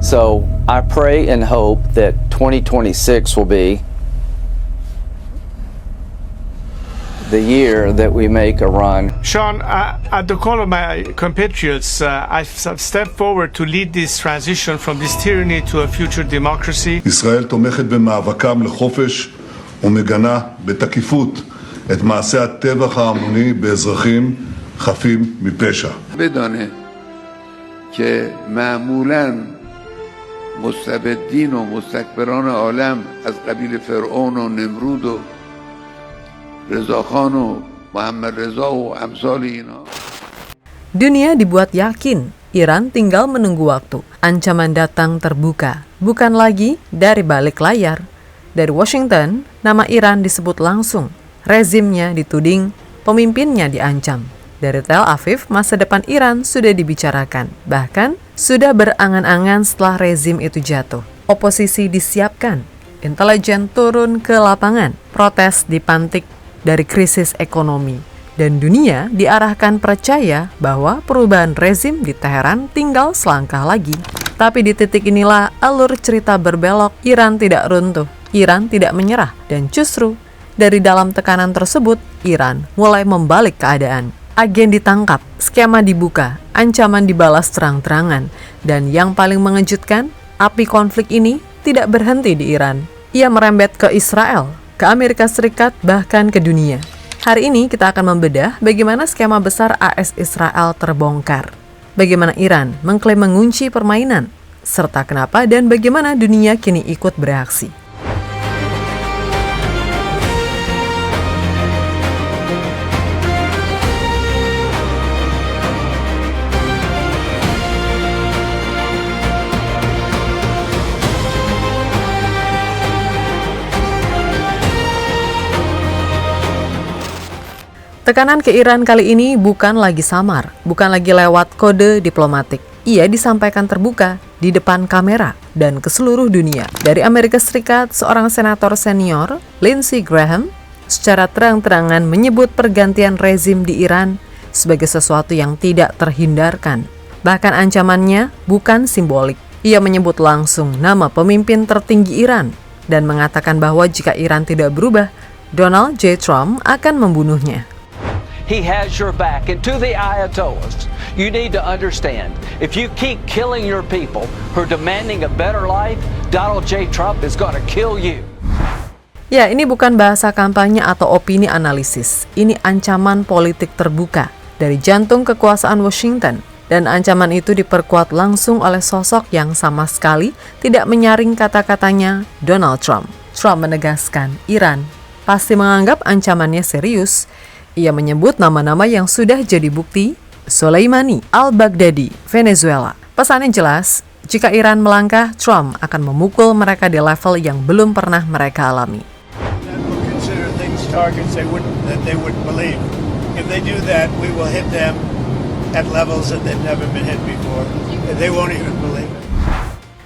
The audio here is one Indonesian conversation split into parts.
So I pray and hope that 2026 will be the year that we make a run. Sean, at the call of my compatriots, I've stepped forward to lead this transition from this tyranny to a future democracy. ישראל תומכת במאבקם לחופש ומגנה בתקיפות את מעשי הטבח ההמוני באזרחים חפים מפשע. بدانه که معمولاً مستبدین و مستکبران عالم از قبیل فرعون و نمرود و رضاخان و محمد رضا و امثال اینا. Dunia dibuat yakin Iran tinggal menunggu waktu. Ancaman datang terbuka, bukan lagi dari balik layar. Dari Washington, nama Iran disebut langsung. Rezimnya dituding, pemimpinnya diancam. Dari Tel Aviv, masa depan Iran sudah dibicarakan. Bahkan, sudah berangan-angan setelah rezim itu jatuh. Oposisi disiapkan. Intelijen turun ke lapangan. Protes dipantik dari krisis ekonomi. Dan dunia diarahkan percaya bahwa perubahan rezim di Teheran tinggal selangkah lagi. Tapi di titik inilah alur cerita berbelok. Iran tidak runtuh, Iran tidak menyerah. Dan justru dari dalam tekanan tersebut, Iran mulai membalik keadaan. Agen ditangkap, skema dibuka, ancaman dibalas terang-terangan. Dan yang paling mengejutkan, api konflik ini tidak berhenti di Iran. Ia merembet ke Israel, ke Amerika Serikat, bahkan ke dunia. Hari ini kita akan membedah bagaimana skema besar AS Israel terbongkar. Bagaimana Iran mengklaim mengunci permainan, serta kenapa dan bagaimana dunia kini ikut bereaksi. Tekanan ke Iran kali ini bukan lagi samar, bukan lagi lewat kode diplomatik. Ia disampaikan terbuka di depan kamera dan ke seluruh dunia. Dari Amerika Serikat, seorang senator senior, Lindsey Graham, secara terang-terangan menyebut pergantian rezim di Iran sebagai sesuatu yang tidak terhindarkan. Bahkan ancamannya bukan simbolik. Ia menyebut langsung nama pemimpin tertinggi Iran dan mengatakan bahwa jika Iran tidak berubah, Donald J. Trump akan membunuhnya. He has your back. And to the Ayatollahs, you need to understand, if you keep killing your people who are demanding a better life, Donald J. Trump is going to kill you. Ya, ini bukan bahasa kampanye atau opini analisis. Ini ancaman politik terbuka dari jantung kekuasaan Washington. Dan ancaman itu diperkuat langsung oleh sosok yang sama sekali tidak menyaring kata-katanya, Donald Trump. Trump menegaskan Iran pasti menganggap ancamannya serius. Ia menyebut nama-nama yang sudah jadi bukti, Soleimani, al-Baghdadi, Venezuela. Pesannya jelas, jika Iran melangkah, Trump akan memukul mereka di level yang belum pernah mereka alami.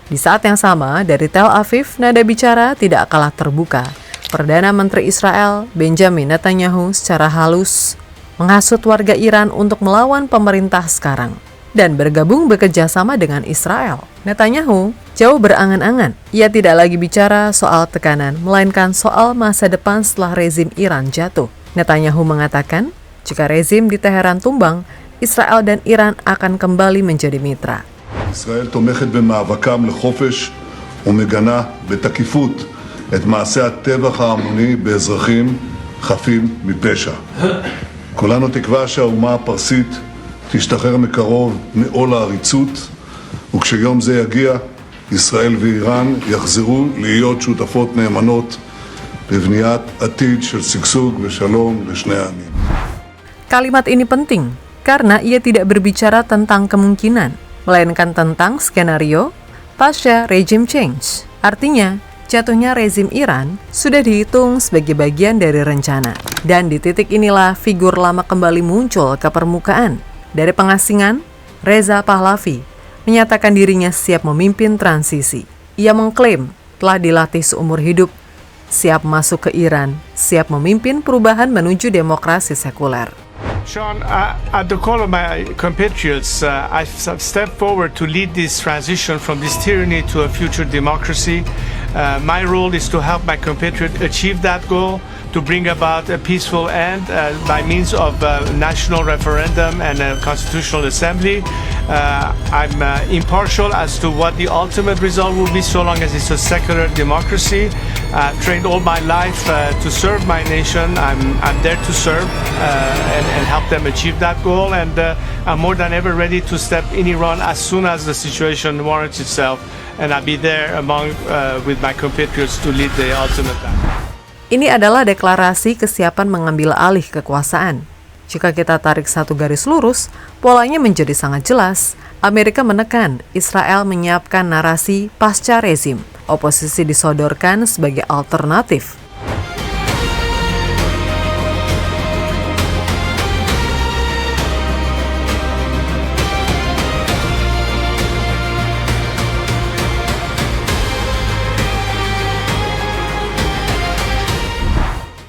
Di saat yang sama, dari Tel Aviv, nada bicara tidak kalah terbuka. Perdana Menteri Israel, Benjamin Netanyahu, secara halus menghasut warga Iran untuk melawan pemerintah sekarang dan bergabung bekerja sama dengan Israel. Netanyahu jauh berangan-angan. Ia tidak lagi bicara soal tekanan, melainkan soal masa depan setelah rezim Iran jatuh. Netanyahu mengatakan, jika rezim di Teheran tumbang, Israel dan Iran akan kembali menjadi mitra. ישראל תומכת במאבקם לחופש ומגנה בתקיפות את מעשי הטבח ההמוני באזרחים חפים מפשע. כולנו תקווה שהאומה הפרסית תשתחרר מקרוב מעול העריצות, וכשיום זה יגיע, ישראל ואיראן יחזרו להיות שותפות נאמנות בבניית עתיד של שגשוג ושלום לשני העמים. Kalimat ini penting karena ia tidak berbicara tentang kemungkinan, melainkan tentang skenario pasca regime change. Artinya, jatuhnya rezim Iran sudah dihitung sebagai bagian dari rencana. Dan di titik inilah figur lama kembali muncul ke permukaan. Dari pengasingan, Reza Pahlavi menyatakan dirinya siap memimpin transisi. Ia mengklaim telah dilatih seumur hidup, siap masuk ke Iran, siap memimpin perubahan menuju demokrasi sekuler. Sean, at the call of my compatriots, I've stepped forward to lead this transition from this tyranny to a future democracy. My role is to help my compatriots achieve that goal, to bring about a peaceful end by means of national referendum and a constitutional assembly. I'm impartial as to what the ultimate result will be, so long as it's a secular democracy. I've trained all my life to serve my nation. I'm there to serve and help them achieve that goal, and I'm more than ever ready to step in Iran as soon as the situation warrants itself, and I'll be there with my compatriots to lead the ultimate battle. Ini adalah deklarasi kesiapan mengambil alih kekuasaan. Jika kita tarik satu garis lurus, polanya menjadi sangat jelas. Amerika menekan Israel menyiapkan narasi pasca rezim. Oposisi disodorkan sebagai alternatif.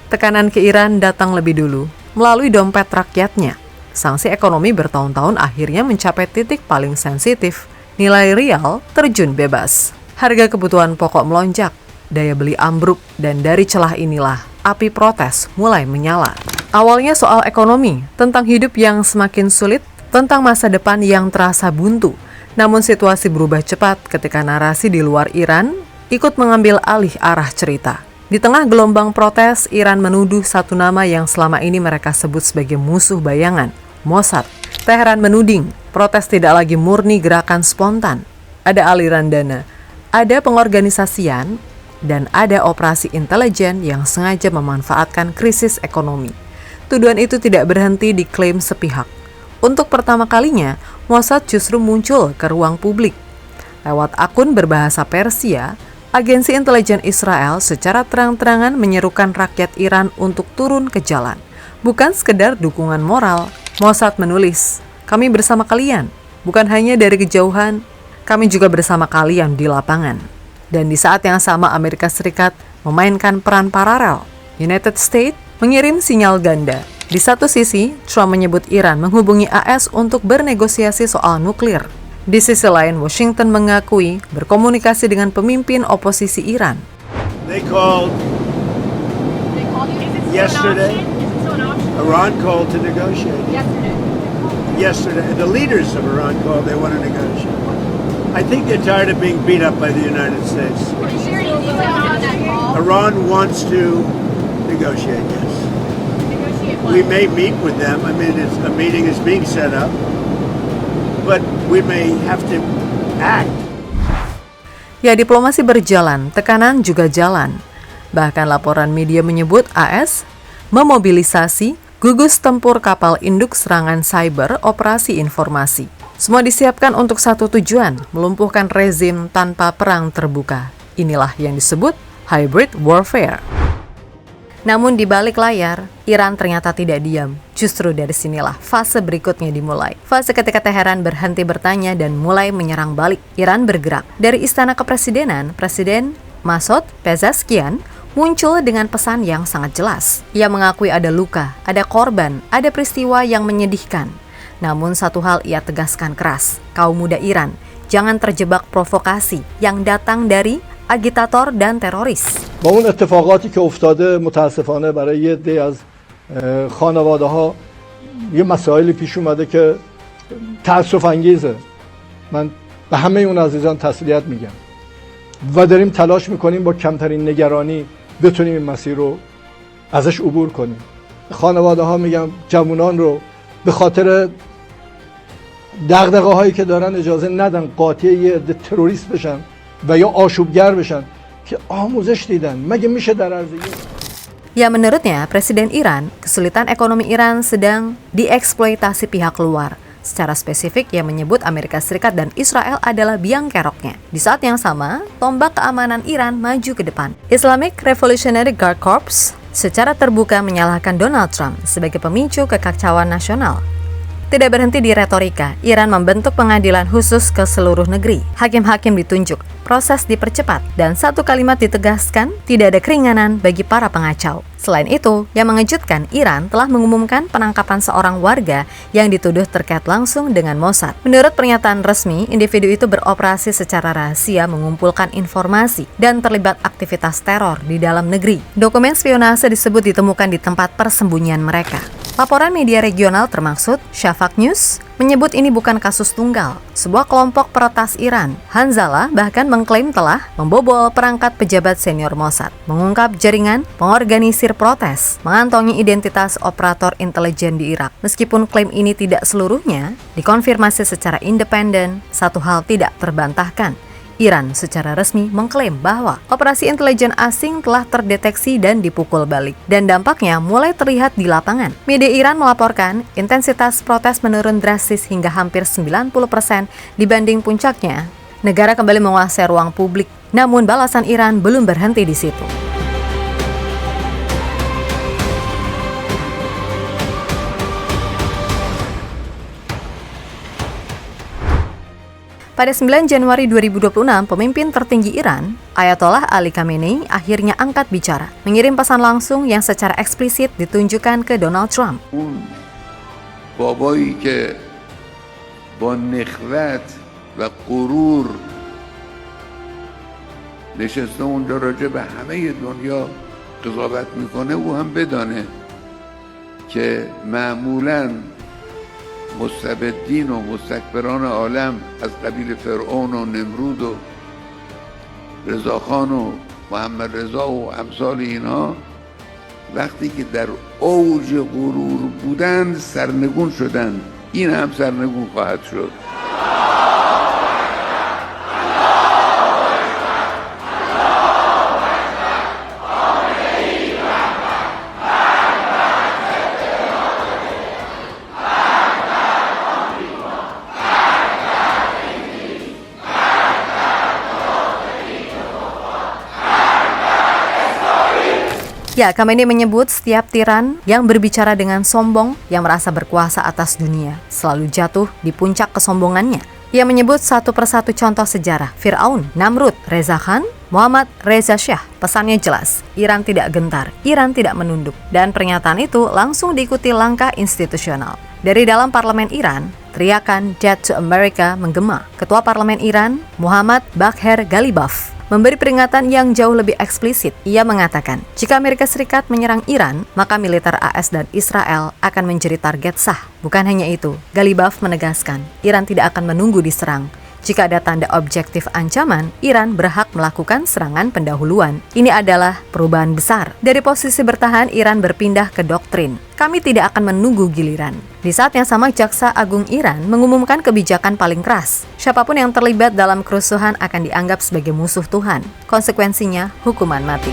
Tekanan ke Iran datang lebih dulu, melalui dompet rakyatnya. Sanksi ekonomi bertahun-tahun akhirnya mencapai titik paling sensitif. Nilai rial terjun bebas. Harga kebutuhan pokok melonjak, daya beli ambruk, dan dari celah inilah api protes mulai menyala. Awalnya soal ekonomi, tentang hidup yang semakin sulit, tentang masa depan yang terasa buntu. Namun situasi berubah cepat ketika narasi di luar Iran ikut mengambil alih arah cerita. Di tengah gelombang protes, Iran menuduh satu nama yang selama ini mereka sebut sebagai musuh bayangan, Mossad. Teheran menuding, protes tidak lagi murni gerakan spontan. Ada aliran dana, ada pengorganisasian, dan ada operasi intelijen yang sengaja memanfaatkan krisis ekonomi. Tuduhan itu tidak berhenti diklaim sepihak. Untuk pertama kalinya, Mossad justru muncul ke ruang publik. Lewat akun berbahasa Persia, agensi intelijen Israel secara terang-terangan menyerukan rakyat Iran untuk turun ke jalan. Bukan sekedar dukungan moral, Mossad menulis, "Kami bersama kalian, bukan hanya dari kejauhan, kami juga bersama kalian di lapangan." Dan di saat yang sama Amerika Serikat memainkan peran paralel. United States mengirim sinyal ganda. Di satu sisi, Trump menyebut Iran menghubungi AS untuk bernegosiasi soal nuklir. Di sisi lain, Washington mengakui berkomunikasi dengan pemimpin oposisi Iran. They called yesterday. Iran called to negotiate. Yesterday, the leaders of Iran called. They want to negotiate. I think they're tired of being beat up by the United States. Iran wants to negotiate. Yes. We may meet with them. I mean, a meeting is being set up. But we may have to act. Ya, diplomasi berjalan, tekanan juga jalan. Bahkan laporan media menyebut AS memobilisasi gugus tempur kapal induk serangan cyber operasi informasi. Semua disiapkan untuk satu tujuan, melumpuhkan rezim tanpa perang terbuka. Inilah yang disebut hybrid warfare. Namun di balik layar, Iran ternyata tidak diam. Justru dari sinilah fase berikutnya dimulai. Fase ketika Teheran berhenti bertanya dan mulai menyerang balik. Iran bergerak. Dari istana kepresidenan, Presiden Masoud Pezeshkian muncul dengan pesan yang sangat jelas. Ia mengakui ada luka, ada korban, ada peristiwa yang menyedihkan. Namun satu hal ia tegaskan keras, kaum muda Iran, jangan terjebak provokasi yang datang dari agitator dan teroris. با اون اتفاقاتی که افتاده متاسفانه برای یه عده از خانواده ها یه مسائلی پیش اومده که تأسف انگیزه. من به همه اون عزیزان تسلیت میگم و داریم تلاش میکنیم با کمترین نگرانی بتونیم این مسیر رو ازش عبور کنیم. خانواده ها میگم جوانان رو به خاطر دغدغه هایی که دارن اجازه ندن قاطع یه عده تروریست بشن و یا آشوبگر بشن که آموزش دیدن مگه میشه در عرض Ya, menurutnya Presiden Iran, kesulitan ekonomi Iran sedang dieksploitasi pihak luar. Secara spesifik, ia menyebut Amerika Serikat dan Israel adalah biang keroknya. Di saat yang sama, tombak keamanan Iran maju ke depan. Islamic Revolutionary Guard Corps secara terbuka menyalahkan Donald Trump sebagai pemicu kekacauan nasional. Tidak berhenti di retorika, Iran membentuk pengadilan khusus ke seluruh negeri. Hakim-hakim ditunjuk, proses dipercepat, dan satu kalimat ditegaskan, tidak ada keringanan bagi para pengacau. Selain itu, yang mengejutkan, Iran telah mengumumkan penangkapan seorang warga yang dituduh terkait langsung dengan Mossad. Menurut pernyataan resmi, individu itu beroperasi secara rahasia mengumpulkan informasi dan terlibat aktivitas teror di dalam negeri. Dokumen spionase disebut ditemukan di tempat persembunyian mereka. Laporan media regional termaksud Shafaq News menyebut ini bukan kasus tunggal. Sebuah kelompok peretas Iran, Hanzalah, bahkan mengklaim telah membobol perangkat pejabat senior Mossad, mengungkap jaringan, mengorganisir protes, mengantongi identitas operator intelijen di Irak. Meskipun klaim ini tidak seluruhnya dikonfirmasi secara independen, satu hal tidak terbantahkan. Iran secara resmi mengklaim bahwa operasi intelijen asing telah terdeteksi dan dipukul balik, dan dampaknya mulai terlihat di lapangan. Media Iran melaporkan intensitas protes menurun drastis hingga hampir 90% dibanding puncaknya. Negara kembali menguasai ruang publik, namun balasan Iran belum berhenti di situ. Pada 9 Januari 2026, pemimpin tertinggi Iran, Ayatollah Ali Khamenei, akhirnya angkat bicara, mengirim pesan langsung yang secara eksplisit ditunjukkan ke Donald Trump. بابایی که با نخوت و غرور نشسته اونجا راجع به همه دنیا قضاوت میکنه او هم بدانه که معمولاً مستبدین و مستکبران عالم از قبیل فرعون و نمرود و رضاخان و محمد رضا و امثال اینها وقتی که در اوج غرور بودند سرنگون شدند. این هم سرنگون خواهد شد. Ya, Khamenei menyebut setiap tiran yang berbicara dengan sombong, yang merasa berkuasa atas dunia, selalu jatuh di puncak kesombongannya. Ia menyebut satu persatu contoh sejarah, Fir'aun, Namrud, Reza Khan, Muhammad Reza Shah. Pesannya jelas, Iran tidak gentar, Iran tidak menunduk. Dan pernyataan itu langsung diikuti langkah institusional. Dari dalam parlemen Iran, teriakan Death to America menggema. Ketua Parlemen Iran, Muhammad Bagher Ghalibaf, memberi peringatan yang jauh lebih eksplisit. Ia mengatakan, jika Amerika Serikat menyerang Iran, maka militer AS dan Israel akan menjadi target sah. Bukan hanya itu, Ghalibaf menegaskan, Iran tidak akan menunggu diserang. Jika ada tanda objektif ancaman, Iran berhak melakukan serangan pendahuluan. Ini adalah perubahan besar. Dari posisi bertahan, Iran berpindah ke doktrin. Kami tidak akan menunggu giliran. Di saat yang sama, Jaksa Agung Iran mengumumkan kebijakan paling keras. Siapapun yang terlibat dalam kerusuhan akan dianggap sebagai musuh Tuhan. Konsekuensinya, hukuman mati.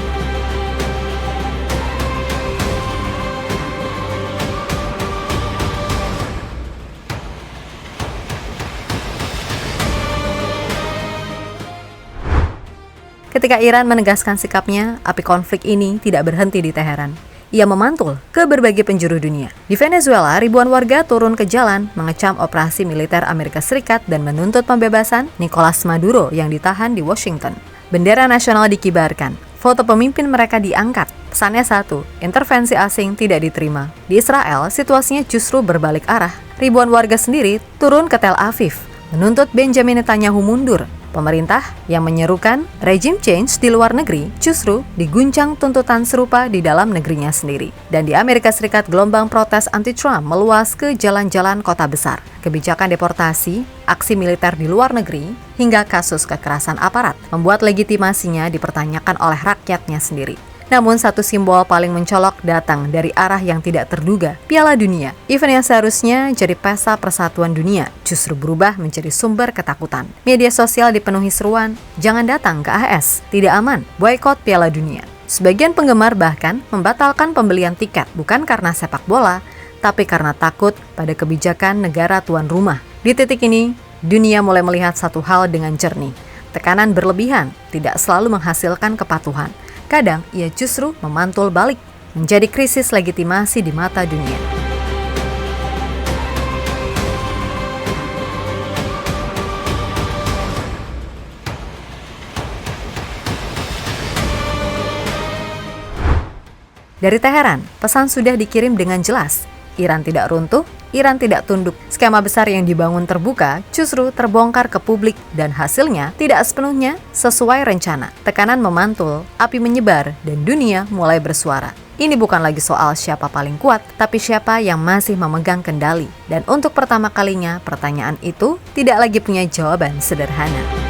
Ketika Iran menegaskan sikapnya, api konflik ini tidak berhenti di Teheran. Ia memantul ke berbagai penjuru dunia. Di Venezuela, ribuan warga turun ke jalan mengecam operasi militer Amerika Serikat dan menuntut pembebasan Nicolas Maduro yang ditahan di Washington. Bendera nasional dikibarkan, foto pemimpin mereka diangkat. Pesannya satu, intervensi asing tidak diterima. Di Israel, situasinya justru berbalik arah. Ribuan warga sendiri turun ke Tel Aviv, menuntut Benjamin Netanyahu mundur. Pemerintah yang menyerukan regime change di luar negeri justru diguncang tuntutan serupa di dalam negerinya sendiri. Dan di Amerika Serikat, gelombang protes anti-Trump meluas ke jalan-jalan kota besar. Kebijakan deportasi, aksi militer di luar negeri, hingga kasus kekerasan aparat membuat legitimasinya dipertanyakan oleh rakyatnya sendiri. Namun satu simbol paling mencolok datang dari arah yang tidak terduga, Piala Dunia. Event yang seharusnya jadi pesta persatuan dunia justru berubah menjadi sumber ketakutan. Media sosial dipenuhi seruan, jangan datang ke AS, tidak aman, boikot Piala Dunia. Sebagian penggemar bahkan membatalkan pembelian tiket bukan karena sepak bola, tapi karena takut pada kebijakan negara tuan rumah. Di titik ini, dunia mulai melihat satu hal dengan jernih. Tekanan berlebihan tidak selalu menghasilkan kepatuhan. Kadang ia justru memantul balik, menjadi krisis legitimasi di mata dunia. Dari Teheran, pesan sudah dikirim dengan jelas. Iran tidak runtuh, Iran tidak tunduk. Skema besar yang dibangun terbuka justru terbongkar ke publik dan hasilnya tidak sepenuhnya sesuai rencana. Tekanan memantul, api menyebar, dan dunia mulai bersuara. Ini bukan lagi soal siapa paling kuat, tapi siapa yang masih memegang kendali. Dan untuk pertama kalinya, pertanyaan itu tidak lagi punya jawaban sederhana.